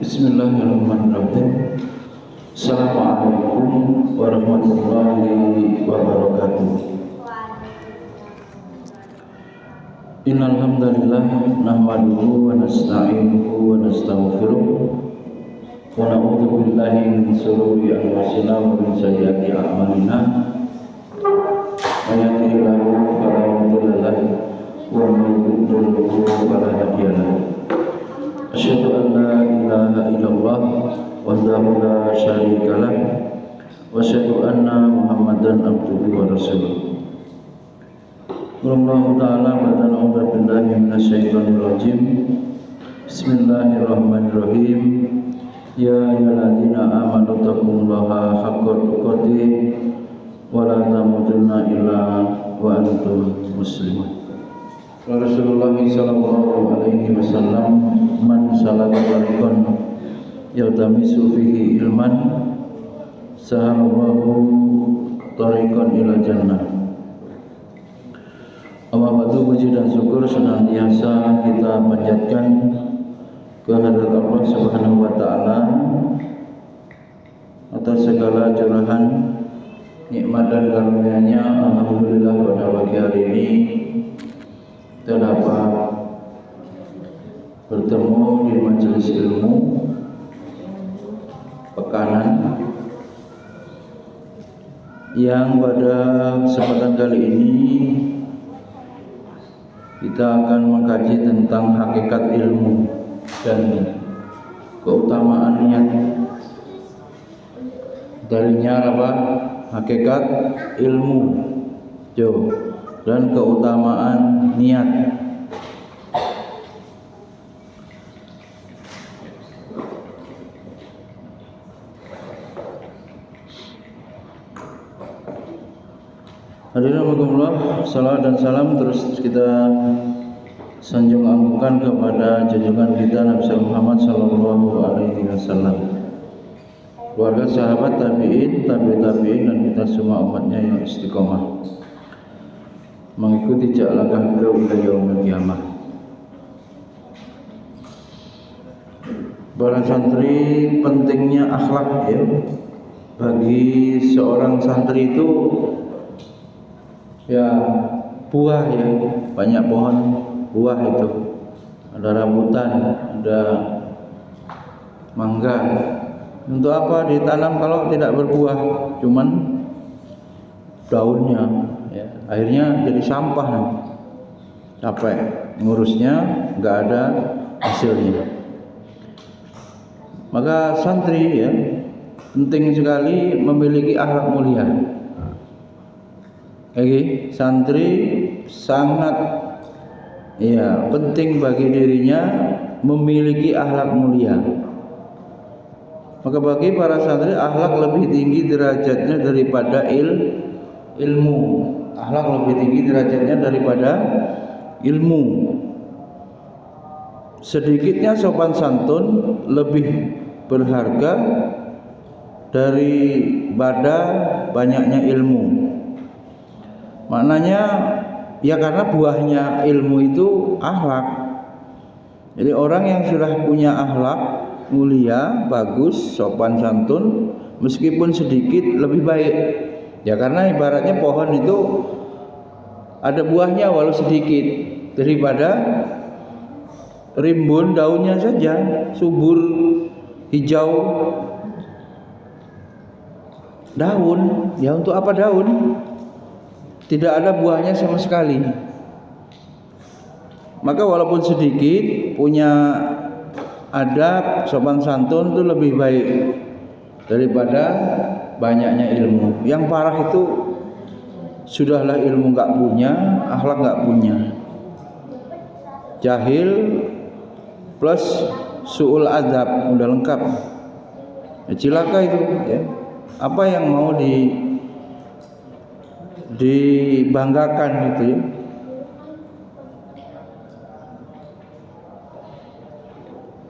Bismillahirrahmanirrahim. Assalamualaikum warahmatullahi wabarakatuh. Innal hamdalillah nahmaduhu wa nasta'inuhu wa nastaghfiruh wa na'udzu billahi min shururi anfusina wa min sayyiati a'malina. May yahdihillahu fala mudilla lahu wa may yudlil fala hadiya lahu. Asyhadu an la ilaha illallah wahdahu la syarika lah wa asyhadu anna Muhammadan abduhu wa rasuluh. Wallahu ta'ala wa ta'ala billahi minasyaitonir rajim. Bismillahirrahmanirrahim. Ya ayyuhalladzina amanu taqullaha haqqa tuqatih wa la tamutunna illa wa antum muslimun. Rasulullah sallallahu alaihi wasallam, man salaka tariqan yaltamisu fihi ilman sahalallahu tariqan ila jannah. Amma ba'du, puji dan syukur senantiasa kita panjatkan kehadirat Allah Subhanahu wa taala atas segala curahan nikmat dan karunia-Nya. Alhamdulillah pada pagi hari ini kita dapat bertemu di majelis ilmu pekanan yang pada kesempatan kali ini kita akan mengkaji tentang hakikat ilmu dan keutamaan niat. Darinya apa? Hakikat ilmu dan keutamaan niat. Hadirin rahimakumullah, salawat dan salam terus kita sanjung agungkan kepada junjungan kita Nabi Muhammad sallallahu alaihi wasallam, keluarga, sahabat, tabi'in, tabi'in dan kita semua umatnya yang istiqomah mengikuti jejak langkah beliau hingga yaumul qiyamah. Para santri, pentingnya akhlak ya. Bagi seorang santri itu ya buah ya, banyak pohon buah itu. Ada rambutan, ada mangga. Untuk apa ditanam kalau tidak berbuah? Cuman daunnya ya, akhirnya jadi sampah nanti. Capek ngurusnya, nggak ada hasilnya. Maka santri ya penting sekali memiliki akhlak mulia. Santri sangat ya penting bagi dirinya memiliki akhlak mulia. Maka bagi para santri akhlak lebih tinggi derajatnya daripada ilmu. Akhlak lebih tinggi derajatnya daripada ilmu. Sedikitnya sopan santun lebih berharga daripada banyaknya ilmu. Maknanya ya karena buahnya ilmu itu akhlak. Jadi orang yang sudah punya akhlak mulia, bagus, sopan santun, meskipun sedikit lebih baik. Ya karena ibaratnya pohon itu ada buahnya walau sedikit daripada rimbun daunnya saja, subur, hijau. Daun, ya untuk apa daun? Tidak ada buahnya sama sekali. Maka walaupun sedikit, punya adab, sopan santun itu lebih baik daripada banyaknya ilmu. Yang parah itu sudahlah ilmu nggak punya, akhlak nggak punya. Jahil plus su'ul adab udah lengkap. Ya, cilaka itu ya. Apa yang mau dibanggakan gitu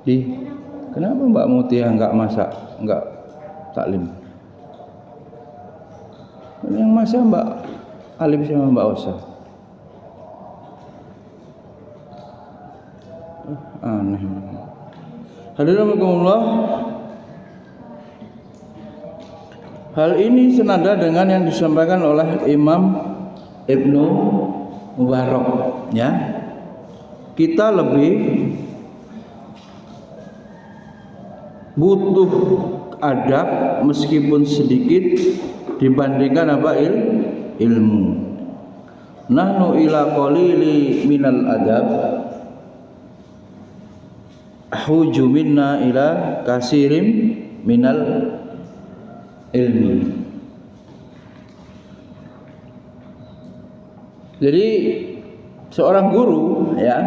ya. Kenapa Mbak Mutia enggak masak, enggak taklim? Yang masak Mbak Alim sama Mbak Osa. Aneh. Hadirin rahimakumullah, hal ini senada dengan yang disampaikan oleh Imam Ibnu Mubarak, ya. Kita lebih butuh adab meskipun sedikit dibandingkan ilmu. Nahnu ila qalili minal adab huju minna ila kasirim minal ilmi. Jadi seorang guru, ya,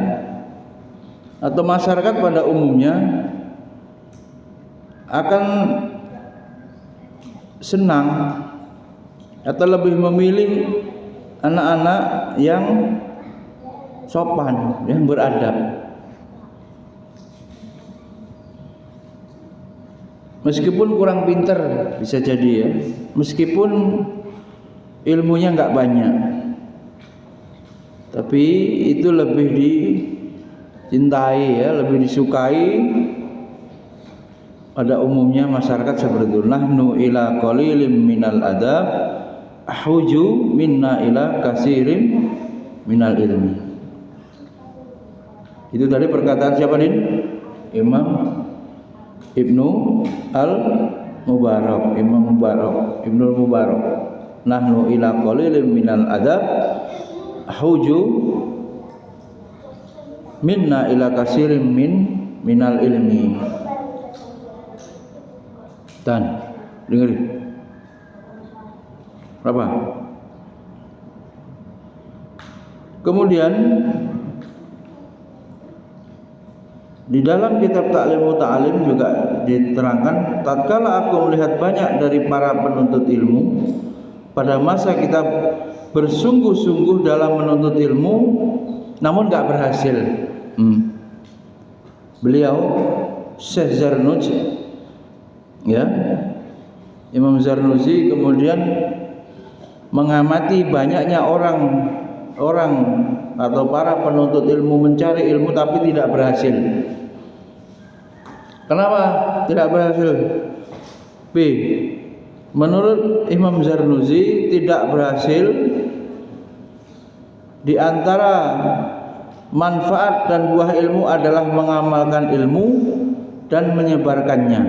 atau masyarakat pada umumnya akan senang atau lebih memilih anak-anak yang sopan, yang beradab. Meskipun kurang pinter bisa jadi, ya, meskipun ilmunya nggak banyak, tapi itu lebih dicintai, ya, lebih disukai pada umumnya masyarakat seperti itu. Nahnu ila qalilim minal adab ahuju minna ila kasirim minal ilmi. Itu tadi perkataan siapa, Din? Imam Ibnu Al-Mubarak, Ibnu Mubarak. Nahnu ila qalilim minal adab ahuju minna ila kasirim minal ilmi. Dan dengerin berapa? Kemudian di dalam kitab Ta'lim Ta'alim juga diterangkan, tatkala aku melihat banyak dari para penuntut ilmu pada masa kita bersungguh-sungguh dalam menuntut ilmu namun gak berhasil. Beliau Syekh Zarnuj, ya, Imam Zarnuji kemudian mengamati banyaknya orang atau para penuntut ilmu mencari ilmu tapi tidak berhasil. Kenapa tidak berhasil? B. Menurut Imam Zarnuji tidak berhasil di antara manfaat dan buah ilmu adalah mengamalkan ilmu dan menyebarkannya.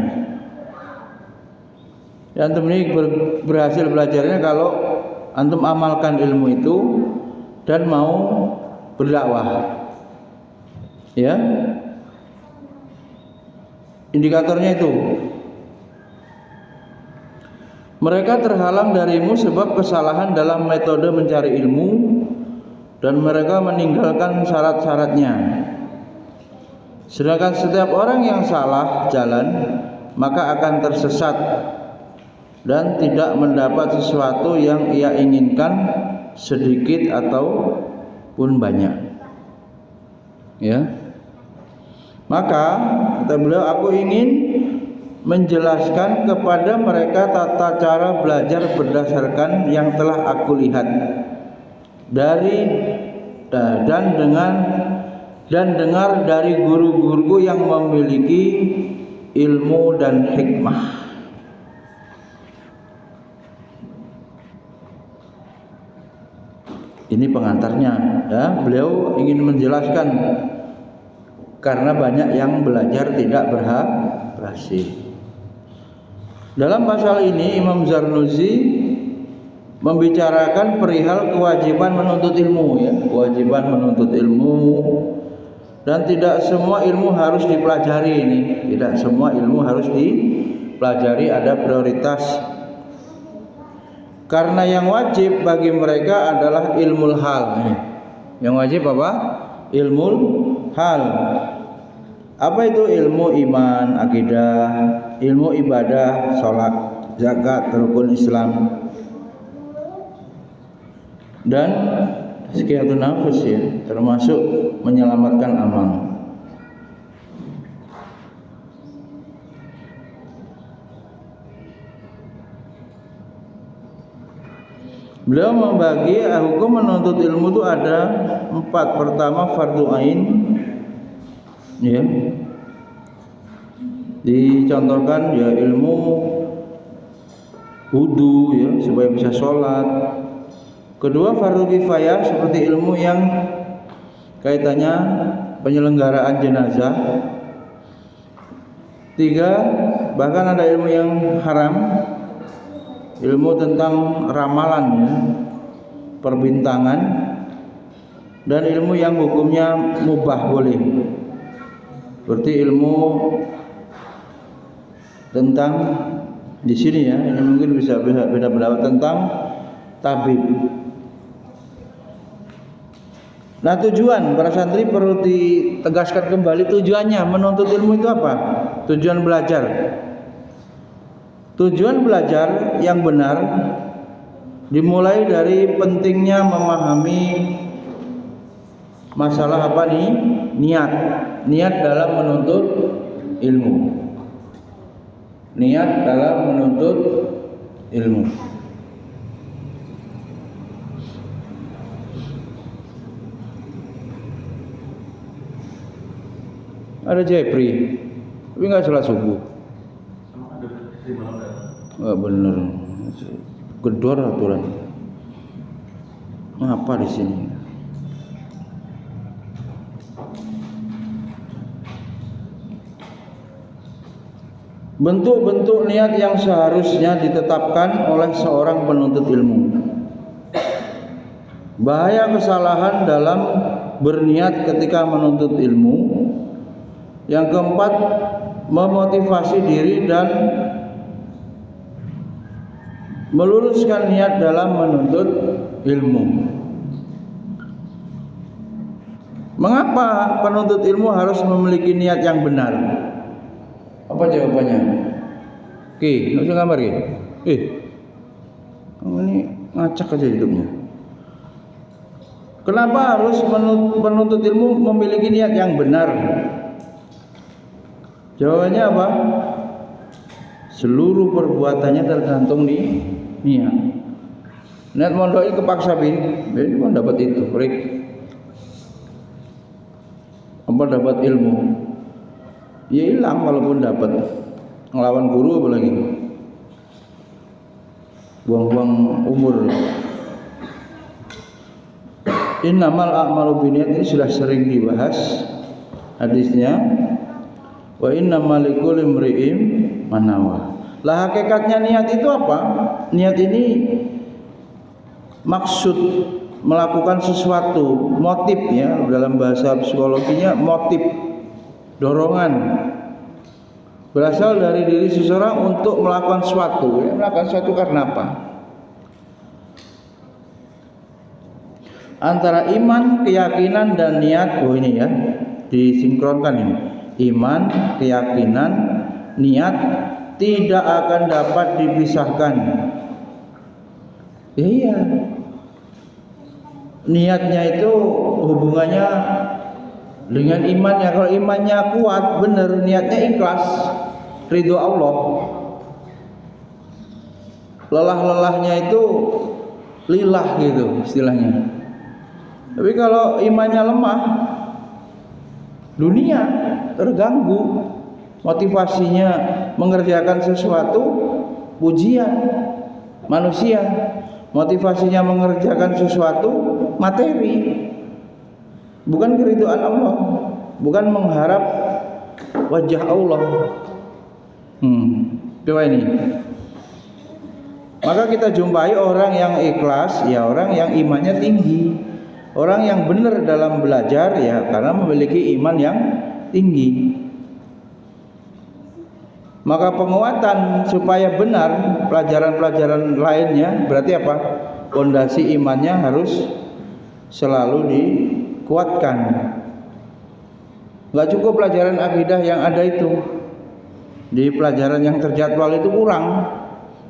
Ya, antum ini berhasil belajarnya kalau antum amalkan ilmu itu dan mau berdakwah, ya. Indikatornya itu, mereka terhalang darimu sebab kesalahan dalam metode mencari ilmu dan mereka meninggalkan syarat-syaratnya. Sedangkan setiap orang yang salah jalan maka akan tersesat dan tidak mendapat sesuatu yang ia inginkan, sedikit ataupun banyak, ya. Maka kata beliau, aku ingin menjelaskan kepada mereka tata cara belajar berdasarkan yang telah aku lihat dari dan dengar dari guru-guruku yang memiliki ilmu dan hikmah. Ini pengantarnya, ya. Beliau ingin menjelaskan karena banyak yang belajar tidak berhasil. Dalam pasal ini Imam Zarnuji membicarakan perihal kewajiban menuntut ilmu, ya, kewajiban menuntut ilmu, dan tidak semua ilmu harus dipelajari ini, tidak semua ilmu harus dipelajari, ada prioritas. Karena yang wajib bagi mereka adalah ilmul hal. Yang wajib apa? Ilmul hal. Apa itu? Ilmu iman, akidah, ilmu ibadah, sholat, zakat, rukun Islam, dan tazkiyatun nafs, ya, termasuk menyelamatkan amal. Beliau membagi hukum menuntut ilmu itu ada 4. Pertama, fardu ain, ya. Dicontohkan ya ilmu wudu ya supaya bisa sholat. Kedua, fardu kifayah seperti ilmu yang kaitannya penyelenggaraan jenazah. Tiga, bahkan ada ilmu yang haram, ilmu tentang ramalan ya, perbintangan, dan ilmu yang hukumnya mubah boleh. Berarti ilmu tentang di sini ya, ini mungkin bisa beda pendapat tentang tabib. Nah, tujuan para santri perlu ditegaskan kembali, tujuannya menuntut ilmu itu apa? Tujuan belajar. Tujuan belajar yang benar dimulai dari pentingnya memahami masalah apa nih? Niat dalam menuntut ilmu. Niat dalam menuntut ilmu. Ada Jepri, tapi nggak sholat subuh. Nggak bener, gedor aturan. Ngapa di sini? Bentuk-bentuk niat yang seharusnya ditetapkan oleh seorang penuntut ilmu. Bahaya kesalahan dalam berniat ketika menuntut ilmu. Yang keempat, memotivasi diri dan meluruskan niat dalam menuntut ilmu. Mengapa penuntut ilmu harus memiliki niat yang benar? Apa jawabannya? Oke, nggak usah gambar ya? Kamu ini ngacak aja hidupnya. Kenapa harus penuntut ilmu memiliki niat yang benar? Jawabannya apa? Seluruh perbuatannya tergantung di niat. Niat mondok kepaksa ini mau dapat itu, Rik. Apa dapat ilmu? Ya hilang walaupun dapat. Ngelawan guru apalagi. Buang-buang umur. Innamal a'malu binniyat ini sudah sering dibahas hadisnya. Wa innamal likulli imri'in ma nawa. Lah hakikatnya niat itu apa? Niat ini maksud melakukan sesuatu, motif ya, dalam bahasa psikologinya motif, dorongan. Berasal dari diri seseorang untuk melakukan sesuatu, ya, melakukan sesuatu karena apa? Antara iman, keyakinan dan niat, ini ya, disinkronkan ini. Iman, keyakinan, niat tidak akan dapat dipisahkan. Iya. Niatnya itu hubungannya dengan imannya. Kalau imannya kuat, benar, niatnya ikhlas, ridho Allah. Lelah-lelahnya itu lillah gitu istilahnya. Tapi kalau imannya lemah, dunia terganggu, motivasinya mengerjakan sesuatu pujian manusia, motivasinya mengerjakan sesuatu materi, bukan keridhaan Allah, bukan mengharap wajah Allah. Coba ini. Maka kita jumpai orang yang ikhlas, ya orang yang imannya tinggi. Orang yang benar dalam belajar ya karena memiliki iman yang tinggi. Maka penguatan supaya benar pelajaran-pelajaran lainnya berarti apa? Pondasi imannya harus selalu dikuatkan. Enggak cukup pelajaran akidah yang ada itu. Di pelajaran yang terjadwal itu kurang.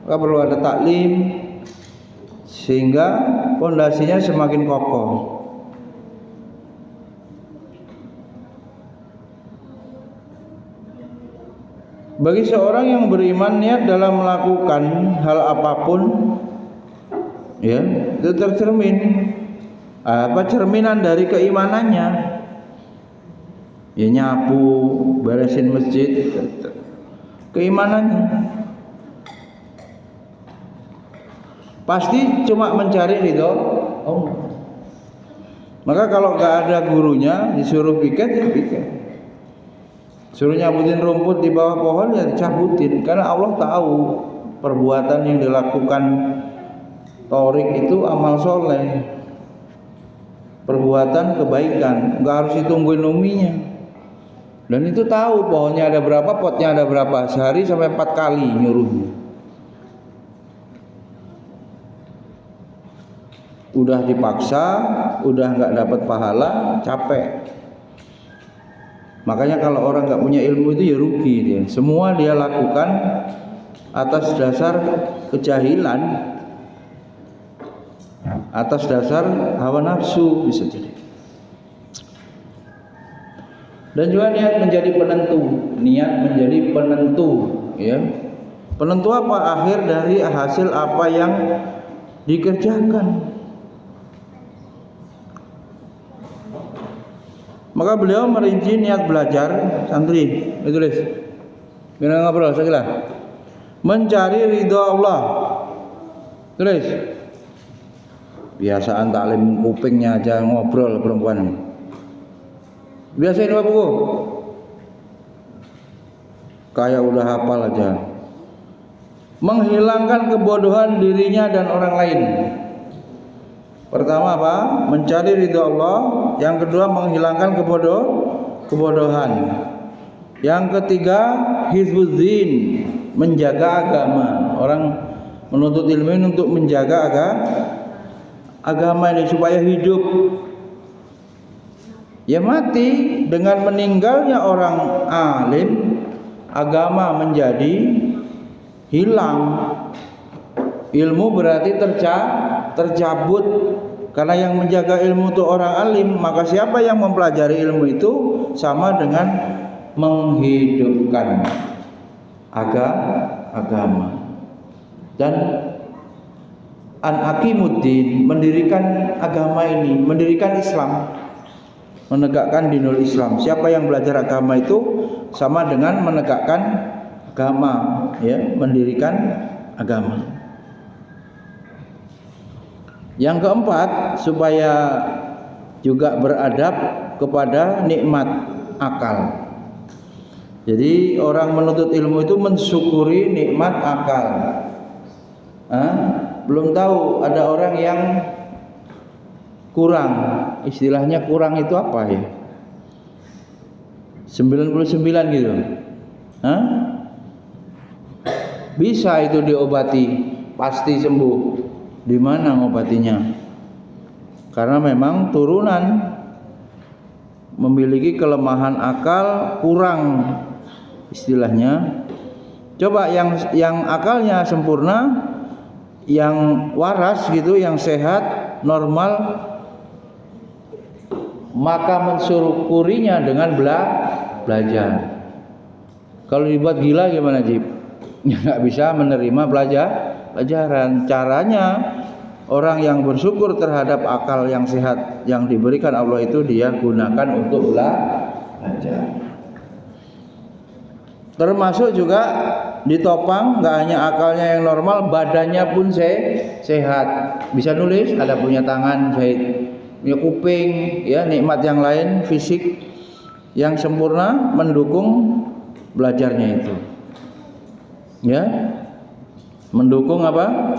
Maka perlu ada taklim sehingga pondasinya semakin kokoh. Bagi seorang yang beriman, niat dalam melakukan hal apapun ya itu tercermin cerminan dari keimanannya. Ya nyapu, beresin masjid, keimanannya. Pasti cuma mencari ridho Allah. Maka kalau nggak ada gurunya disuruh piket ya piket. Suruh nyabutin rumput di bawah pohon ya dicabutin, karena Allah tahu perbuatan yang dilakukan torik itu amal soleh, perbuatan kebaikan, nggak harus ditungguin uminya. Dan itu tahu pohonnya ada berapa, potnya ada berapa, sehari sampai 4 kali nyuruhnya. Udah dipaksa, udah nggak dapat pahala, capek. Makanya kalau orang nggak punya ilmu itu ya rugi dia. Semua dia lakukan atas dasar kejahilan, atas dasar hawa nafsu bisa jadi. Dan juga niat menjadi penentu, niat menjadi penentu, ya. Penentu apa? Akhir dari hasil apa yang dikerjakan. Maka beliau merinci niat belajar santri, tulis. Kita ngobrol sekilas. Mencari ridho Allah. Tulis. Biasaan taklim kupingnya aja ngobrol perempuan. Biasain Bapak Bu. Kayak udah hafal aja. Menghilangkan kebodohan dirinya dan orang lain. Pertama apa? Mencari ridho Allah. Yang kedua menghilangkan kebodohan. Yang ketiga hifzuddin, menjaga agama. Orang menuntut ilmu untuk menjaga agama ini supaya hidup. Ya mati dengan meninggalnya orang alim, agama menjadi hilang. Ilmu berarti tercabut. Karena yang menjaga ilmu itu orang alim, maka siapa yang mempelajari ilmu itu sama dengan menghidupkan agama. Dan an-aqimuddin, mendirikan agama ini, mendirikan Islam, menegakkan dinul Islam. Siapa yang belajar agama itu sama dengan menegakkan agama, ya, mendirikan agama. Yang keempat, supaya juga beradab kepada nikmat akal. Jadi orang menuntut ilmu itu mensyukuri nikmat akal. Belum tahu ada orang yang kurang, istilahnya kurang itu apa ya? 99 gitu. Bisa itu diobati, pasti sembuh. Di mana ngobatinya? Karena memang turunan memiliki kelemahan akal, kurang istilahnya. Coba yang akalnya sempurna, yang waras gitu, yang sehat, normal, maka mensyukurinya dengan belajar. Kalau dibuat gila gimana, Jib? Ya nggak bisa menerima pelajaran. Caranya orang yang bersyukur terhadap akal yang sehat yang diberikan Allah itu dia gunakan untuk belajar. Termasuk juga ditopang, nggak hanya akalnya yang normal, badannya pun sehat. Bisa nulis, ada punya tangan, punya kuping, ya, nikmat yang lain fisik yang sempurna mendukung belajarnya itu. Ya, mendukung apa?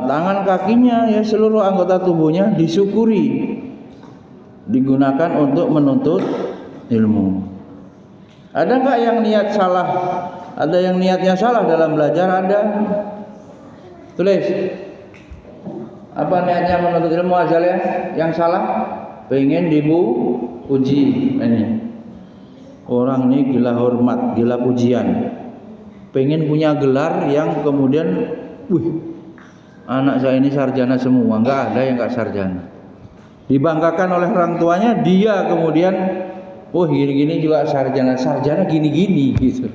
Tangan kakinya, ya, seluruh anggota tubuhnya disyukuri, digunakan untuk menuntut ilmu. Ada nggak yang niat salah? Ada yang niatnya salah dalam belajar? Ada. Tulis. Apa niatnya menuntut ilmu azalnya? Yang salah? Pengen dipuji. Ini orang ini gila hormat, gila pujian. Pengen punya gelar yang kemudian, anak saya ini sarjana semua. Nggak ada yang nggak sarjana. Dibanggakan oleh orang tuanya, dia kemudian, gini-gini juga sarjana gini-gini gitu.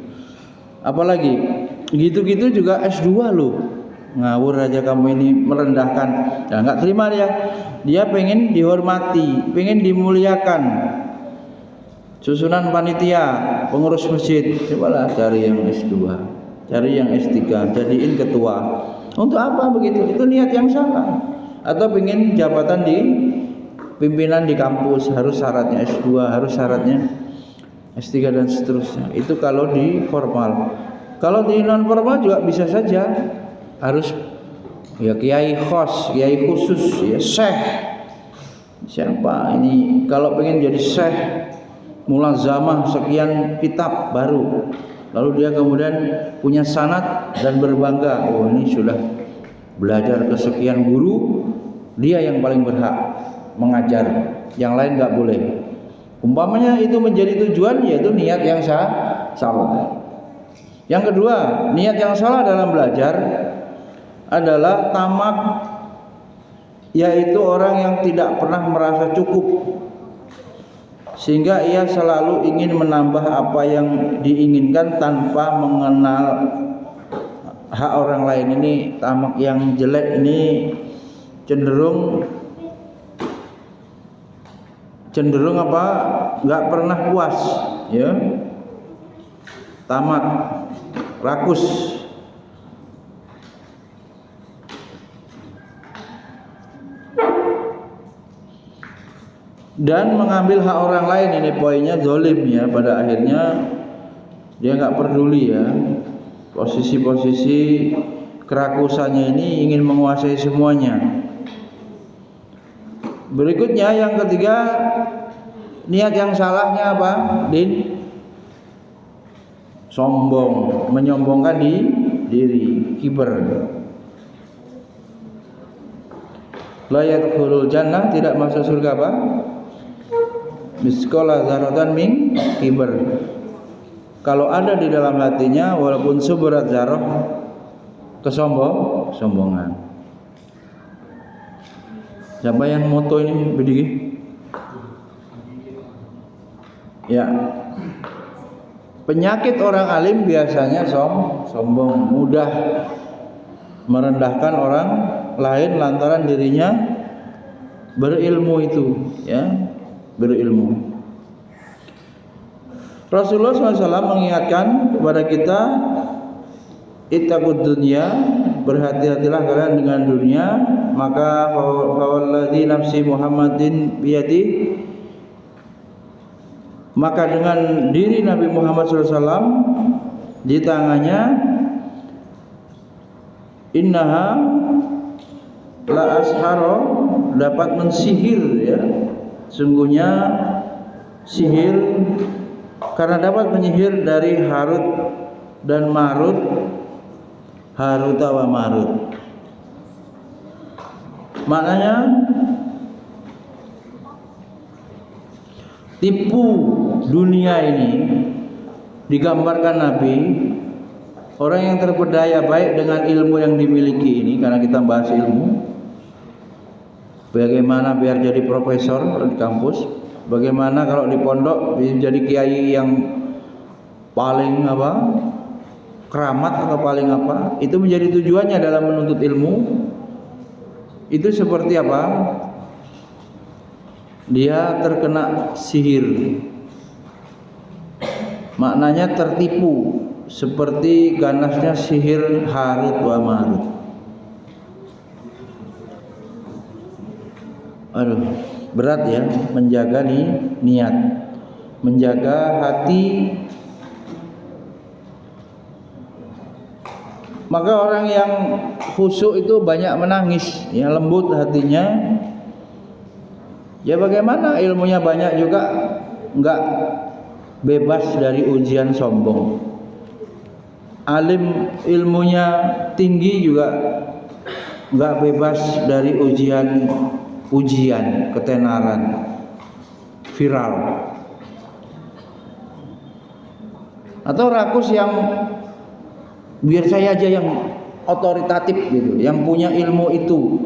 Apalagi gitu-gitu juga S2 loh. Ngawur aja kamu ini, merendahkan. Ya nggak terima dia. Dia pengen dihormati, pengen dimuliakan. Susunan panitia, pengurus masjid, cobalah cari yang S2, cari yang S3, jadiin ketua. Untuk apa begitu? Itu niat yang salah. Atau ingin jabatan di pimpinan di kampus, harus syaratnya S2, harus syaratnya S3 dan seterusnya. Itu kalau di formal. Kalau di non formal juga bisa saja, harus ya kiai khos, kiai khusus, ya syekh. Siapa ini kalau pengen jadi syekh mulazamah sekian kitab baru, lalu dia kemudian punya sanad dan berbangga, oh ini sudah belajar kesekian guru, dia yang paling berhak mengajar, yang lain nggak boleh. Umpamanya itu menjadi tujuan, yaitu niat yang salah. Yang kedua, niat yang salah dalam belajar adalah tamak, yaitu orang yang tidak pernah merasa cukup, sehingga ia selalu ingin menambah apa yang diinginkan tanpa mengenal hak orang lain. Ini tamak yang jelek, ini cenderung apa? Nggak pernah puas, ya. Tamak, rakus. Dan mengambil hak orang lain, ini poinnya zalim ya. Pada akhirnya dia nggak peduli ya. Posisi-posisi kerakusannya ini ingin menguasai semuanya. Berikutnya yang ketiga, niat yang salahnya apa? Sombong, menyombongkan diri, kiber. La yadkhulul jannah, tidak masuk surga apa? Misqala dzarratan min kiber. Kalau ada di dalam hatinya walaupun seberat zarah kesombongan. Siapa yang moto ini bedigi? Ya. Penyakit orang alim biasanya sombong, mudah merendahkan orang lain lantaran dirinya berilmu itu, ya, berilmu. Rasulullah SAW mengingatkan kepada kita, ittaqud dunya, berhati-hatilah kalian dengan dunia, maka fawalladzi nafsi Muhammadin biyadi, maka dengan diri Nabi Muhammad SAW di tangannya, innaha la asharo, dapat mensihir ya, sungguhnya sihir, karena dapat menyihir dari Harut dan Marut, Harut wa Marut. Maknanya tipu dunia ini digambarkan Nabi, orang yang terpedaya baik dengan ilmu yang dimiliki ini, karena kita bahas ilmu, bagaimana biar jadi profesor di kampus, bagaimana kalau di pondok jadi kiai yang paling apa, keramat atau paling apa, itu menjadi tujuannya dalam menuntut ilmu. Itu seperti apa? Dia terkena sihir, maknanya tertipu, seperti ganasnya sihir Harut wa Marut. Aduh, berat ya menjaga niat, menjaga hati. Maka orang yang khusyuk itu banyak menangis, ya, lembut hatinya. Ya bagaimana ilmunya banyak juga enggak bebas dari ujian sombong. Alim ilmunya tinggi juga enggak bebas dari ujian ketenaran, viral. Atau rakus yang biar saya aja yang otoritatif gitu, yang punya ilmu itu,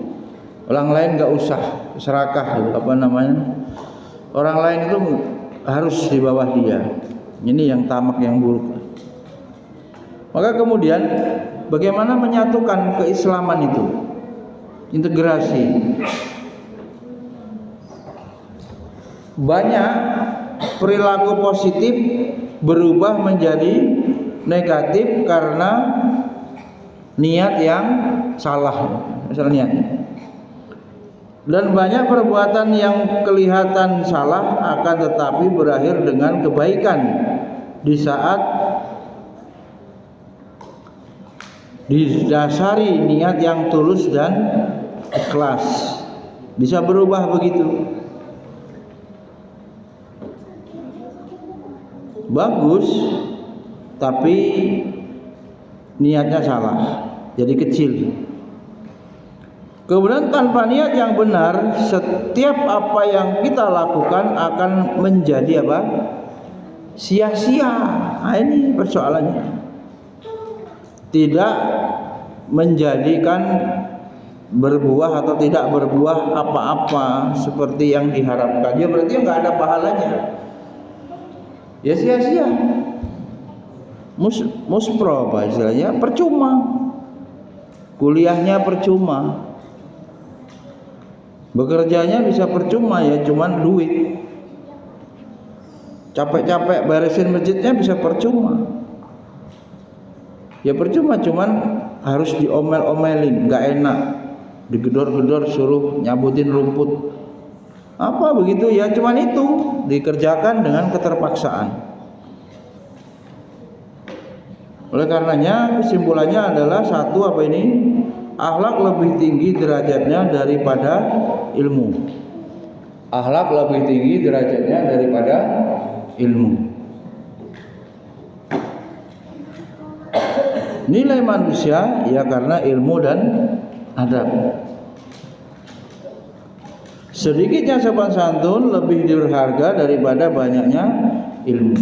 orang lain nggak usah, serakah gitu, apa namanya, orang lain itu harus di bawah dia. Ini yang tamak yang buruk. Maka kemudian bagaimana menyatukan keislaman itu, integrasi. Banyak perilaku positif berubah menjadi negatif karena niat yang salah, misalnya niatnya. Dan banyak perbuatan yang kelihatan salah akan tetapi berakhir dengan kebaikan di saat didasari niat yang tulus dan ikhlas. Bisa berubah begitu. Bagus, tapi niatnya salah, jadi kecil. Kemudian tanpa niat yang benar, setiap apa yang kita lakukan akan menjadi apa? Sia-sia. Nah, ini persoalannya. Tidak menjadikan berbuah atau tidak berbuah apa-apa seperti yang diharapkan. Ya berarti nggak ada pahalanya. Ya sia-sia. Muspro apa istilahnya? Percuma. Kuliahnya percuma. Bekerjanya bisa percuma, ya cuman duit. Capek-capek beresin masjidnya bisa percuma. Ya percuma, cuman harus diomel-omelin, nggak enak. Digedor-gedor suruh nyabutin rumput. Apa begitu ya, cuman itu dikerjakan dengan keterpaksaan. Oleh karenanya kesimpulannya adalah satu, apa ini? Akhlak lebih tinggi derajatnya daripada ilmu. Akhlak lebih tinggi derajatnya daripada ilmu. Nilai manusia ya karena ilmu dan adab. Sedikitnya sopan santun lebih berharga daripada banyaknya ilmu.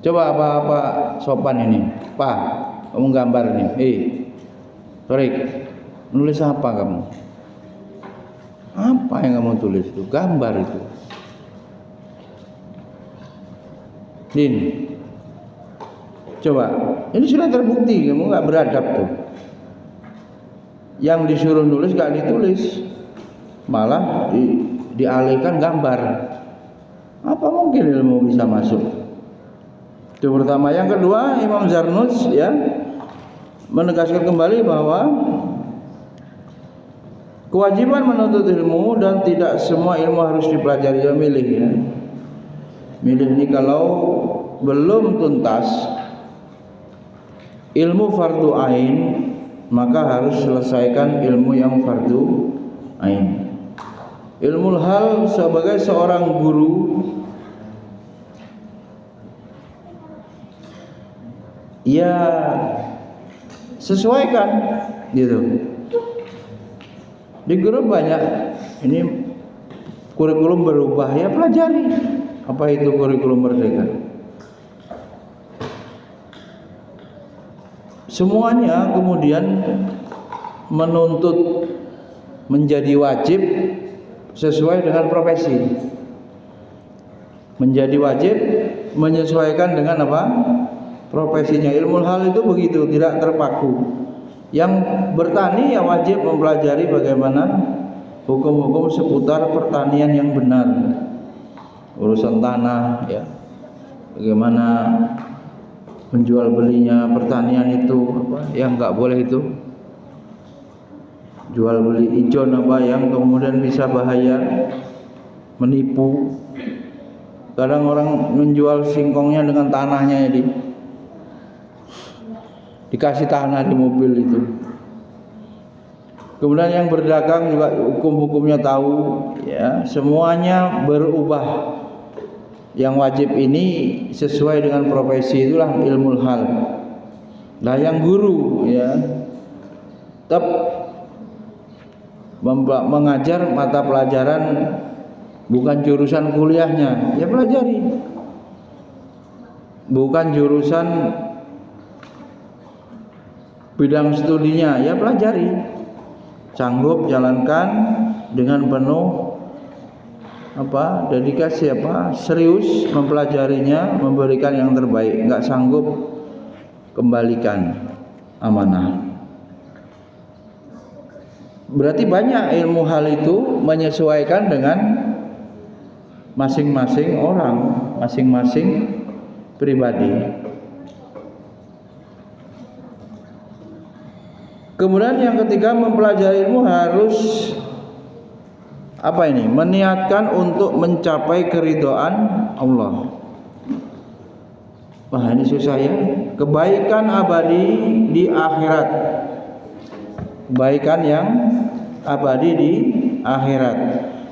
Coba apa sopan ini, Pak? Kamu gambar nih, Torik, nulis apa kamu? Apa yang kamu tulis itu? Gambar itu. Din, coba, ini sudah terbukti kamu nggak beradab tuh. Yang disuruh nulis nggak ditulis, malah dialihkan gambar. Apa mungkin ilmu bisa masuk? Itu pertama. Yang kedua, Imam Zarnuj ya menegaskan kembali bahwa kewajiban menuntut ilmu dan tidak semua ilmu harus dipelajari. Ya milih ya. Milih ini kalau belum tuntas ilmu fardu ain, maka harus selesaikan ilmu yang fardu ain. Ilmu hal sebagai seorang guru ya sesuaikan gitu. Di grup banyak ini kurikulum berubah, ya pelajari apa itu kurikulum merdeka. Semuanya kemudian menuntut menjadi wajib sesuai dengan profesi. Menjadi wajib menyesuaikan dengan apa? Profesinya. Ilmu hal itu begitu, tidak terpaku. Yang bertani ya wajib mempelajari bagaimana hukum-hukum seputar pertanian yang benar, urusan tanah ya, bagaimana menjual belinya pertanian itu, apa yang nggak boleh itu, jual beli ijon apa yang kemudian bisa bahaya, menipu. Kadang orang menjual singkongnya dengan tanahnya jadi dikasih tanah di mobil itu. Kemudian yang berdagang juga hukum-hukumnya tahu ya, semuanya berubah. Yang wajib ini sesuai dengan profesi, itulah ilmu hal. Nah yang guru ya tetap mengajar mata pelajaran bukan jurusan kuliahnya, ya pelajari. Bukan jurusan bidang studinya, ya pelajari. Sanggup jalankan dengan penuh dedikasi, serius mempelajarinya, memberikan yang terbaik. Enggak sanggup, kembalikan amanah. Berarti banyak ilmu hal itu menyesuaikan dengan masing-masing orang, masing-masing pribadi. Kemudian yang ketiga, mempelajari ilmu harus apa ini? Meniatkan untuk mencapai keridhaan Allah. Wah, ini susah ya. Kebaikan abadi di akhirat. Kebaikan yang abadi di akhirat.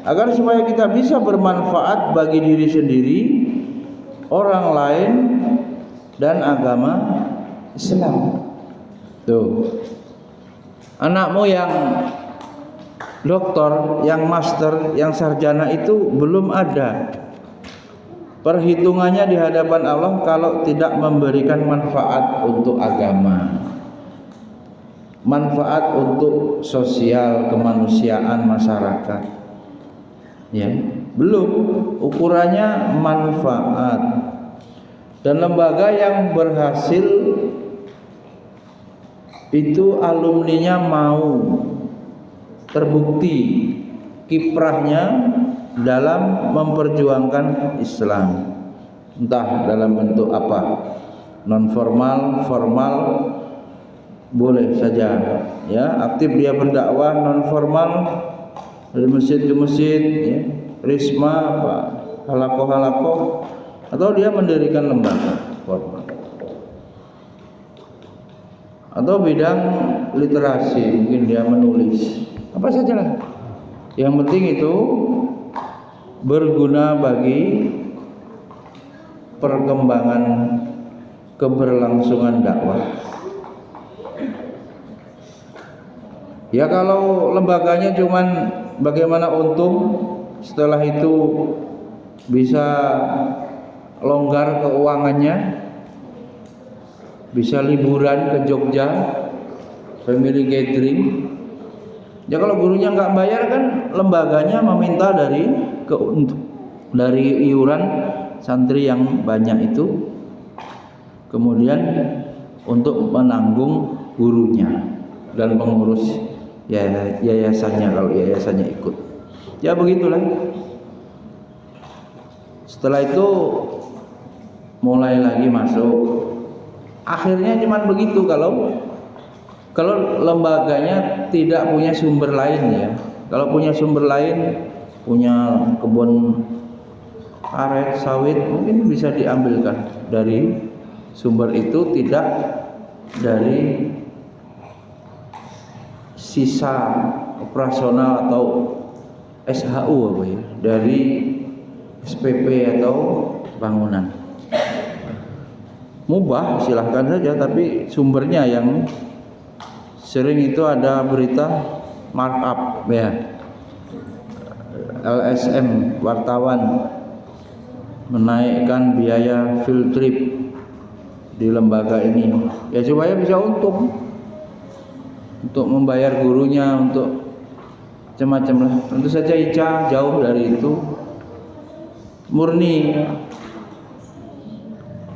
Agar supaya kita bisa bermanfaat bagi diri sendiri, orang lain, dan agama Islam. Tuh. Anakmu yang doktor, yang master, yang sarjana itu belum ada perhitungannya di hadapan Allah kalau tidak memberikan manfaat untuk agama, manfaat untuk sosial kemanusiaan masyarakat. Ya, belum, ukurannya manfaat. Dan lembaga yang berhasil itu alumninya mau terbukti kiprahnya dalam memperjuangkan Islam, entah dalam bentuk apa, non formal, formal, boleh saja ya, aktif dia berdakwah non formal dari masjid ke masjid ya, risma apa, halakoh, atau dia mendirikan lembaga formal, atau bidang literasi, mungkin dia menulis, apa sajalah. Yang penting itu berguna bagi perkembangan keberlangsungan dakwah. Ya kalau lembaganya cuman bagaimana untung, setelah itu bisa longgar keuangannya, bisa liburan ke Jogja, family gathering. Ya kalau gurunya nggak bayar kan lembaganya meminta dari iuran santri yang banyak itu, kemudian untuk menanggung gurunya dan pengurus yayasannya kalau yayasannya ikut. Ya begitulah. Setelah itu mulai lagi masuk. Akhirnya cuma begitu kalau lembaganya tidak punya sumber lain ya. Kalau punya sumber lain, punya kebun karet, sawit, mungkin bisa diambilkan dari sumber itu, tidak dari sisa operasional atau SHU apa ya, dari SPP atau bangunan. Mubah silahkan saja, tapi sumbernya yang sering itu ada berita markup ya, LSM wartawan menaikkan biaya field trip di lembaga ini ya supaya bisa untung untuk membayar gurunya, untuk macam-macam lah. Tentu saja ICA jauh dari itu, murni.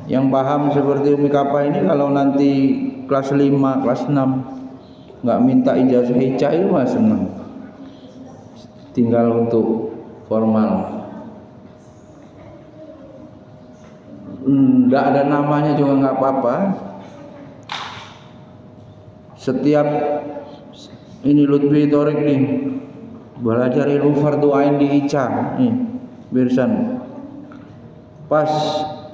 Yang paham seperti Umi Kapa ini kalau nanti kelas 5, kelas 6 nggak minta ijazah ICA itu mah senang, tinggal untuk formal. Nggak ada namanya juga nggak apa-apa. Setiap ini Lutfi Torik nih belajar ilmu fardu ain di ICA nih, Birsan pas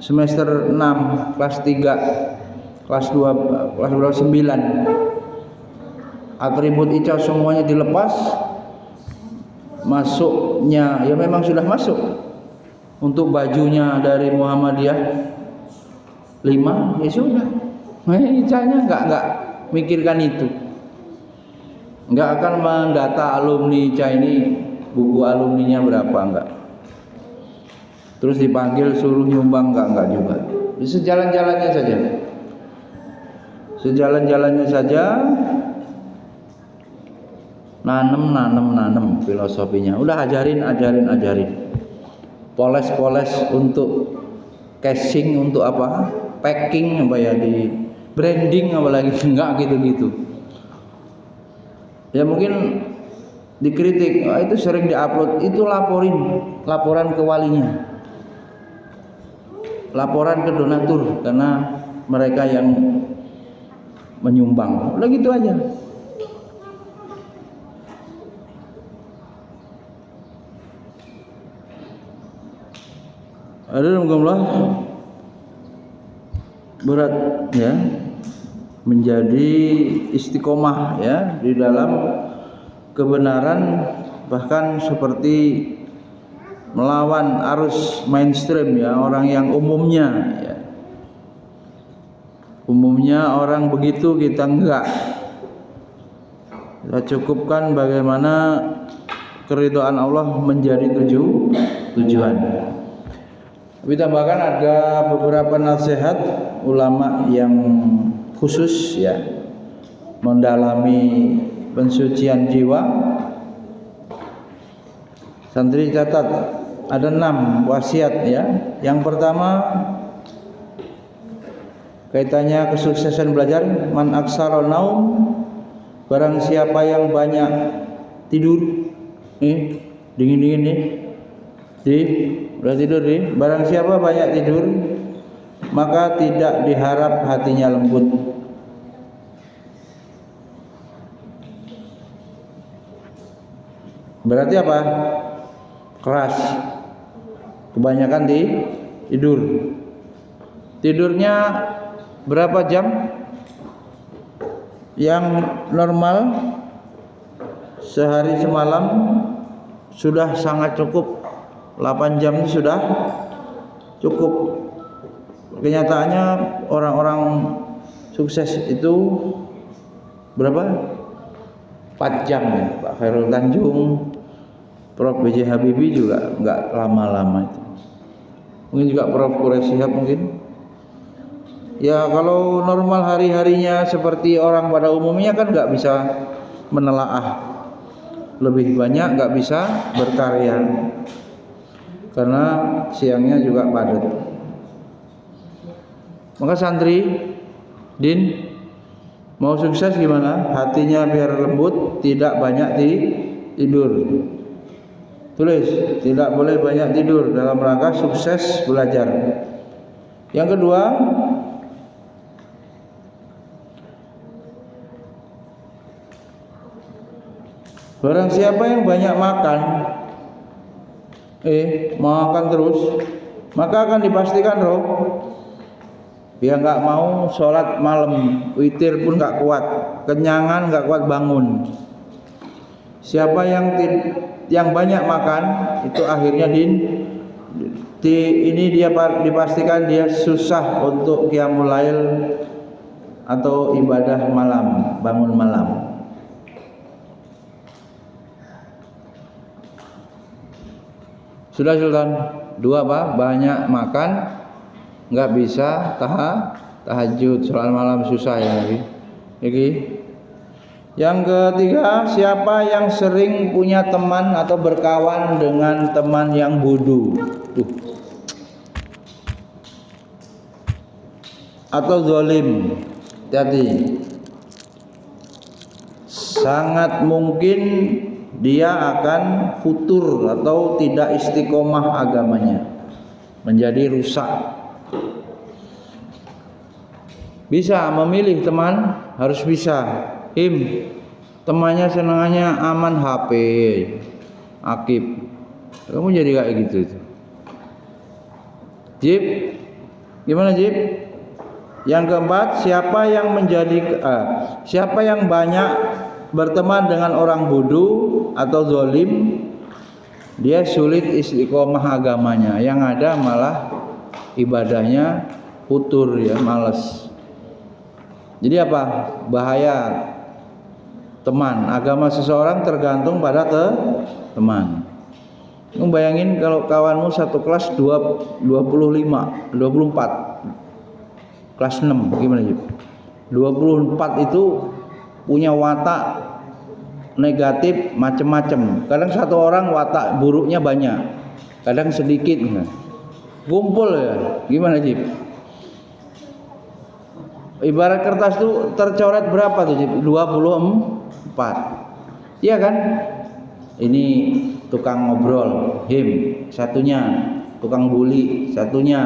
semester 6, kelas 3, kelas 2, kelas 9, atribut ICA semuanya dilepas, masuknya ya memang sudah masuk. Untuk bajunya dari Muhammadiyah 5, ya sudah. ICA-nya enggak mikirkan itu. Enggak akan mendata alumni ICA ini, buku alumninya berapa, enggak. Terus dipanggil suruh nyumbang, enggak juga. Sejalan-jalannya saja. Sejalan-jalannya saja. Nanem filosofinya. Udah ajarin. Poles untuk casing, untuk apa? Packing apa ya, di branding apalagi enggak gitu-gitu. Ya mungkin dikritik, itu sering diupload, itu laporan ke walinya, laporan ke donatur karena mereka yang menyumbang. Udah gitu aja. Alhamdulillah berat ya menjadi istiqomah ya di dalam kebenaran, bahkan seperti melawan arus mainstream ya, orang yang umumnya ya. Umumnya orang begitu, kita enggak. Kita cukupkan bagaimana keridhaan Allah menjadi tujuan. Ditambahkan ada beberapa nasihat ulama yang khusus ya, mendalami pensucian jiwa. Santri catat ada 6 wasiat ya. Yang pertama kaitannya kesuksesan belajar, man aksara naum, barang siapa yang banyak tidur, dingin nih, udah tidur nih, barang siapa banyak tidur maka tidak diharap hatinya lembut. Berarti apa? Keras, kebanyakan tidur. Tidurnya berapa jam? Yang normal sehari semalam sudah sangat cukup. 8 jam itu sudah cukup. Kenyataannya orang-orang sukses itu berapa? 4 jam ya. Pak Khairul Tanjung, Prof B.J. Habibie juga enggak lama-lama itu. Mungkin juga Prof Quraish Shihab mungkin. Ya kalau normal hari-harinya seperti orang pada umumnya kan enggak bisa menelaah lebih banyak, enggak bisa berkarya karena siangnya juga padat. Maka santri din mau sukses gimana? Hatinya biar lembut, tidak banyak tidur. Tulis, tidak boleh banyak tidur dalam rangka sukses belajar. Yang kedua, barang siapa yang banyak makan, makan terus, maka akan dipastikan dia nggak mau sholat malam, witir pun nggak kuat, kenyangan nggak kuat bangun. Siapa yang banyak makan itu akhirnya ini dia dipastikan dia susah untuk qiyamul lail atau ibadah malam, bangun malam. Sudah Sultan, 2 apa? Banyak makan, nggak bisa tahajud, sholat malam susah ya lagi. Yang ketiga, siapa yang sering punya teman atau berkawan dengan teman yang bodoh atau zalim, hati-hati. Sangat mungkin dia akan futur atau tidak istiqomah agamanya, menjadi rusak. Bisa memilih teman, harus bisa. Temannya senangannya aman HP, akib. Kamu jadi kayak gitu itu. Jib, gimana Jib? Yang keempat, siapa yang banyak berteman dengan orang bodoh atau zalim, dia sulit istiqomah agamanya. Yang ada malah ibadahnya futur ya, malas. Jadi apa? Bahaya teman. Agama seseorang tergantung pada teman. Kamu bayangin kalau kawanmu satu kelas 24 kelas 6 gimana Jib? 24 itu punya watak negatif macam-macam. Kadang satu orang watak buruknya banyak, kadang sedikit. Kumpul ya, gimana Jib? Ibarat kertas tuh tercoret berapa tuh Jib? 24. Iya kan? Ini tukang ngobrol, him. Satunya tukang bully, satunya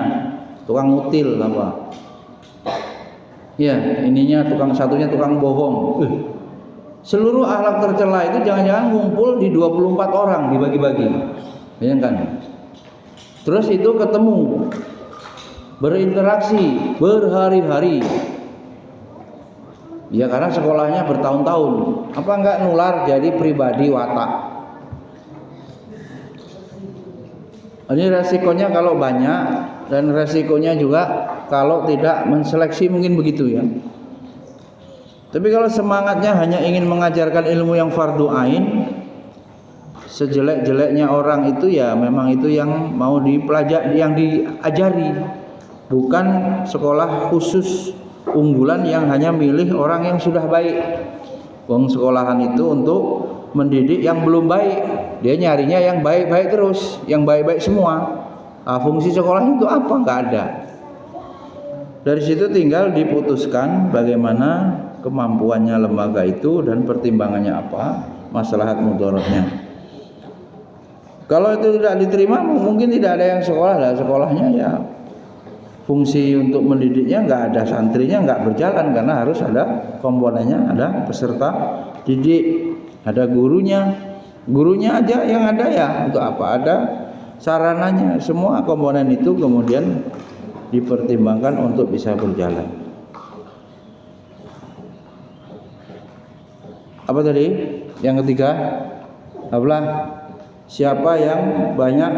tukang ngutil apa. Ya, ininya satunya tukang bohong. Seluruh akhlak tercela itu jangan-jangan ngumpul di 24 orang dibagi-bagi. Bayangkan. Terus itu ketemu, berinteraksi berhari-hari. Ya karena sekolahnya bertahun-tahun. Apa enggak nular jadi pribadi watak? Ini resikonya kalau banyak, dan resikonya juga kalau tidak menseleksi, mungkin begitu ya. Tapi kalau semangatnya hanya ingin mengajarkan ilmu yang fardu ain, sejelek-jeleknya orang itu ya memang itu yang mau dipelajari, yang diajari, bukan sekolah khusus unggulan yang hanya milih orang yang sudah baik. Wong sekolahan itu untuk mendidik yang belum baik, dia nyarinya yang baik-baik terus, yang baik-baik semua. Nah, fungsi sekolah itu apa? Enggak ada. Dari situ tinggal diputuskan bagaimana kemampuannya lembaga itu dan pertimbangannya apa, maslahat mudaratnya. Kalau itu tidak diterima, mungkin tidak ada yang sekolah lah. Sekolahnya ya fungsi untuk mendidiknya enggak ada, santrinya enggak berjalan karena harus ada komponennya, ada peserta didik, ada gurunya. Gurunya aja yang ada ya untuk apa? Ada sarananya. Semua komponen itu kemudian dipertimbangkan untuk bisa berjalan. Apa tadi? Yang ketiga, apalah? Siapa yang banyak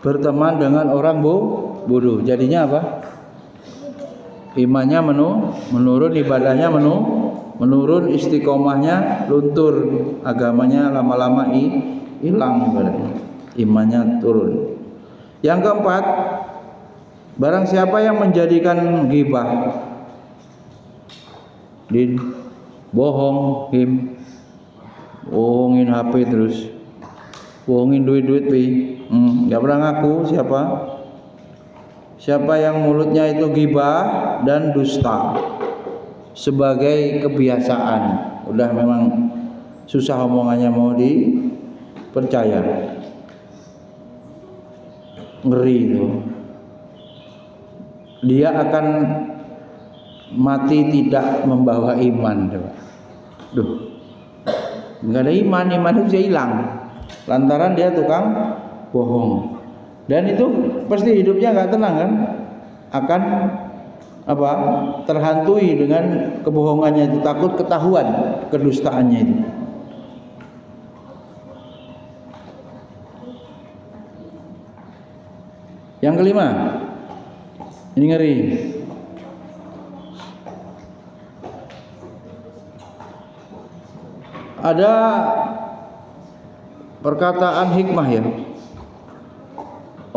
berteman dengan orang bodoh, jadinya apa? Imannya menurun, ibadahnya menurun, istiqomahnya luntur, agamanya lama-lama hilang, imannya turun. Yang keempat, barang siapa yang menjadikan ghibah, bohong, bohongin HP terus, bohongin duit pi, nggak pernah ngaku siapa yang mulutnya itu ghibah dan dusta sebagai kebiasaan, udah memang susah omongannya mau dipercaya, ngeri itu. Dia akan mati tidak membawa iman. Nggak ada iman itu bisa hilang lantaran dia tukang bohong. Dan itu pasti hidupnya nggak tenang kan, akan apa, terhantui dengan kebohongannya itu, takut ketahuan kedustaannya itu. Yang kelima, ini ngeri. Ada perkataan hikmah ya.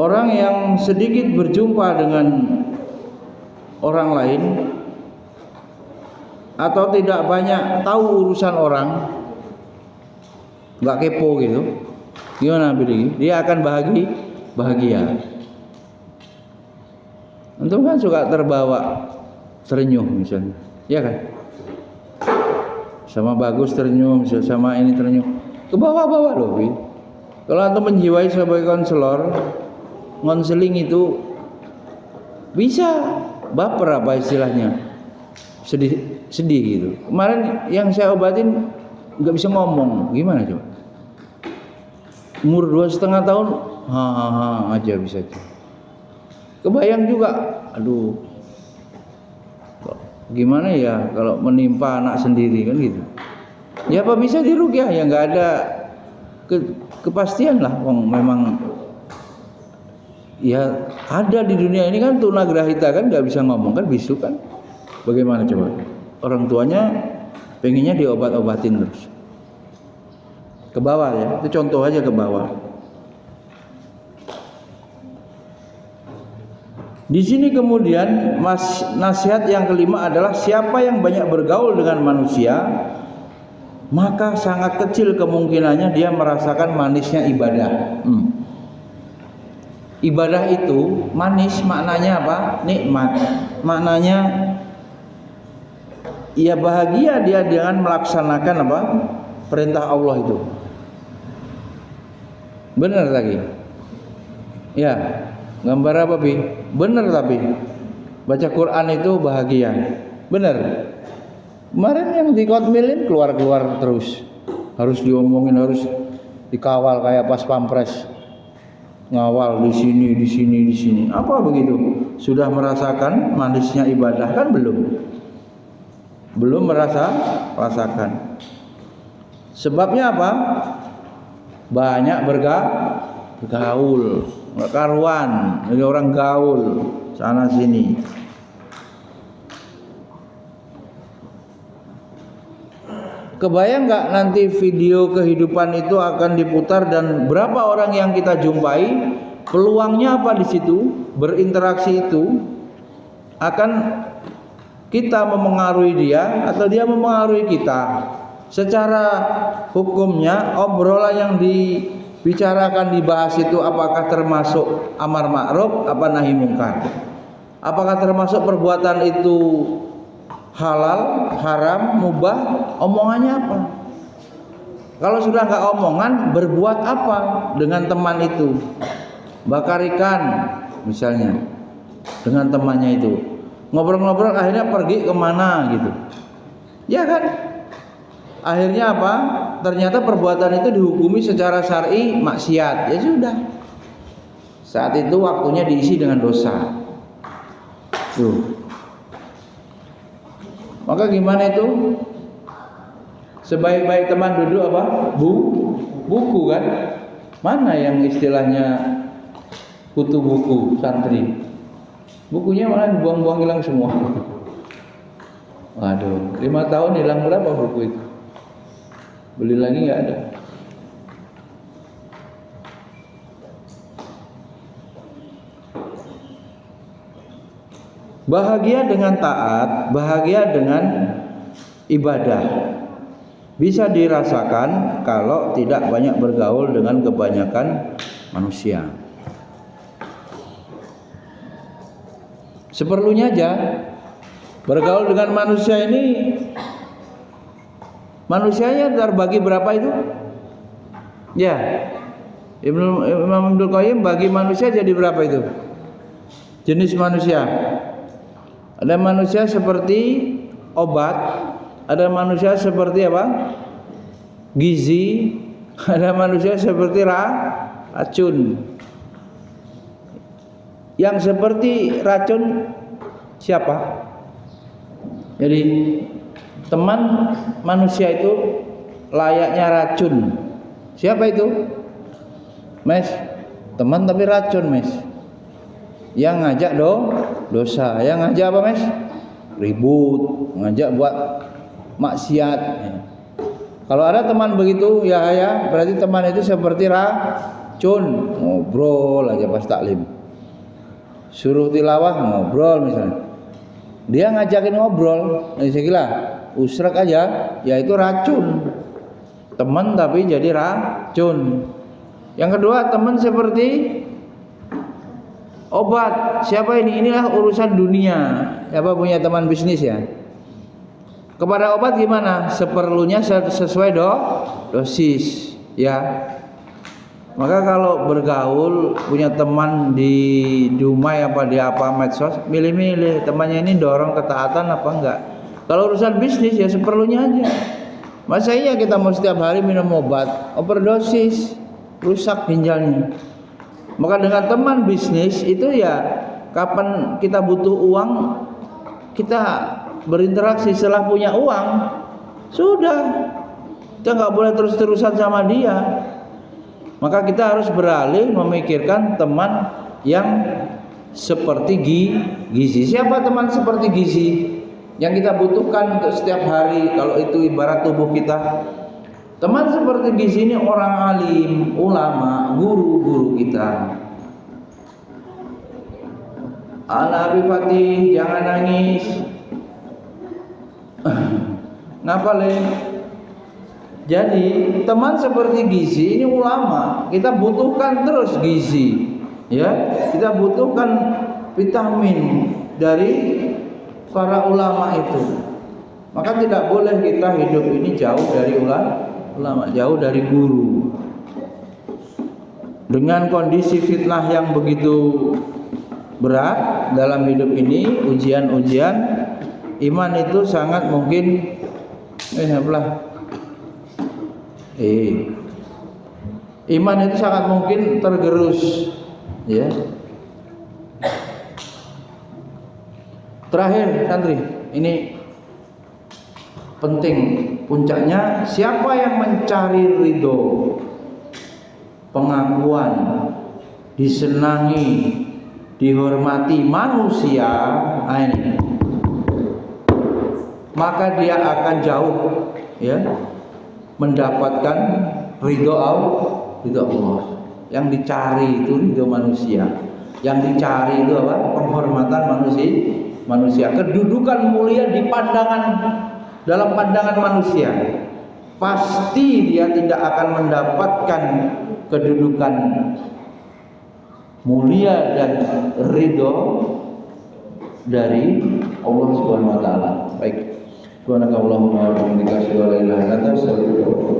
Orang yang sedikit berjumpa dengan orang lain atau tidak banyak tahu urusan orang, nggak kepo gitu, gimana Bidi? Dia akan bahagia. Untung kan suka terbawa terenyuh misalnya, ya kan? Sama bagus terenyuh, misalnya sama ini terenyuh, ke bawah-bawah loh. Kalau antum menjiwai sebagai konselor, konseling itu bisa baper apa istilahnya, sedih gitu. Kemarin yang saya obatin nggak bisa ngomong, gimana coba? Umur 2,5 tahun, aja bisa. Kebayang juga, aduh, gimana ya kalau menimpa anak sendiri kan gitu. Ya apa bisa diruqyah ya, nggak ada kepastian lah, memang. Ya ada di dunia ini kan tunagrahita kan nggak bisa ngomong kan, bisu kan, bagaimana coba? Orang tuanya pengennya diobat-obatin terus ke bawah ya, itu contoh aja ke bawah. Di sini kemudian nasihat yang kelima adalah siapa yang banyak bergaul dengan manusia, maka sangat kecil kemungkinannya dia merasakan manisnya ibadah. Ibadah itu manis, maknanya apa? Nikmat. Maknanya ya bahagia dia dengan melaksanakan apa? Perintah Allah itu. Benar lagi. Ya, gambar apa Bi? Benar tapi baca Quran itu bahagia. Benar. Kemarin yang di Kotmilin keluar terus. Harus diomongin, harus dikawal kayak pas pampres. Ngawal di sini. Apa begitu? Sudah merasakan manisnya ibadah kan belum? Belum rasakan. Sebabnya apa? Banyak bergaul, nggak karuan, jadi orang gaul sana sini. Kebayang nggak nanti video kehidupan itu akan diputar dan berapa orang yang kita jumpai, peluangnya apa di situ, berinteraksi itu akan kita memengaruhi dia atau dia memengaruhi kita. Secara hukumnya obrolan yang dibicarakan dibahas itu apakah termasuk amar ma'ruf apa nahi mungkar? Apakah termasuk perbuatan itu halal, haram, mubah? Omongannya apa? Kalau sudah nggak omongan, berbuat apa dengan teman itu? Bakar ikan misalnya dengan temannya itu, ngobrol-ngobrol akhirnya pergi kemana gitu, ya kan? Akhirnya apa? Ternyata perbuatan itu dihukumi secara syar'i maksiat. Ya sudah. Saat itu waktunya diisi dengan dosa. Tuh. Maka gimana itu? Sebaik-baik teman duduk apa? Buku kan? Mana yang istilahnya kutu buku santri? Bukunya malah dibuang-buang hilang semua. Waduh, 5 tahun hilang berapa buku itu? Beli lagi nggak ada. Bahagia dengan taat, bahagia dengan ibadah bisa dirasakan kalau tidak banyak bergaul dengan kebanyakan manusia. Seperlunya aja bergaul dengan manusia ini. Manusianya terbagi berapa itu? Ya, Imam Ibnul Qayyim bagi manusia jadi berapa itu? Jenis manusia. Ada manusia seperti obat, ada manusia seperti apa? Gizi, ada manusia seperti racun. Yang seperti racun siapa? Jadi teman manusia itu layaknya racun. Siapa itu? Mes. Teman tapi racun, Mes. Yang ngajak dosa. Yang ngajak apa, Mes? Ribut, ngajak buat maksiat. Kalau ada teman begitu, ya berarti teman itu seperti racun. Ngobrol aja pas taklim. Suruh tilawah ngobrol misalnya. Dia ngajakin ngobrol, saya kira usrek aja, yaitu racun. Teman tapi jadi racun. Yang kedua, teman seperti obat. Siapa ini? Inilah urusan dunia. Siapa punya teman bisnis ya? Kepada obat gimana? Seperlunya sesuai dosis, ya. Maka kalau bergaul, punya teman di Dumai apa di apa medsos, milih-milih temannya ini dorong ketaatan apa enggak. Kalau urusan bisnis ya seperlunya aja. Masa iya kita mau setiap hari minum obat, overdosis, rusak ginjalnya. Maka dengan teman bisnis itu ya kapan kita butuh uang, kita berinteraksi. Setelah punya uang, sudah, kita nggak boleh terus-terusan sama dia. Maka kita harus beralih memikirkan teman yang seperti gizi. Siapa teman seperti gizi yang kita butuhkan untuk setiap hari? Kalau itu ibarat tubuh kita. Teman seperti gizi ini orang alim, ulama, guru-guru kita. Abi Fatih, jangan nangis. Ngapa le? Jadi teman seperti gizi ini ulama, kita butuhkan terus gizi, ya. Kita butuhkan vitamin dari para ulama itu. Maka tidak boleh kita hidup ini jauh dari ulama, jauh dari guru. Dengan kondisi fitnah yang begitu berat dalam hidup ini, ujian-ujian, iman itu sangat mungkin iman itu sangat mungkin tergerus, ya. Terakhir santri, ini penting, puncaknya siapa yang mencari ridho, pengakuan, disenangi, dihormati manusia, ini, maka dia akan jauh, ya, mendapatkan ridho Allah. Yang dicari itu ridho manusia, yang dicari itu apa? Penghormatan manusia, kedudukan mulia di dalam pandangan manusia. Pasti dia tidak akan mendapatkan kedudukan mulia dan ridho dari Allah Subhanahu wa taala. Baik. Subhanakallahumma wa bihamdika asyhadu an la ilaha illa anta astaghfiruka wa atubu ilaik.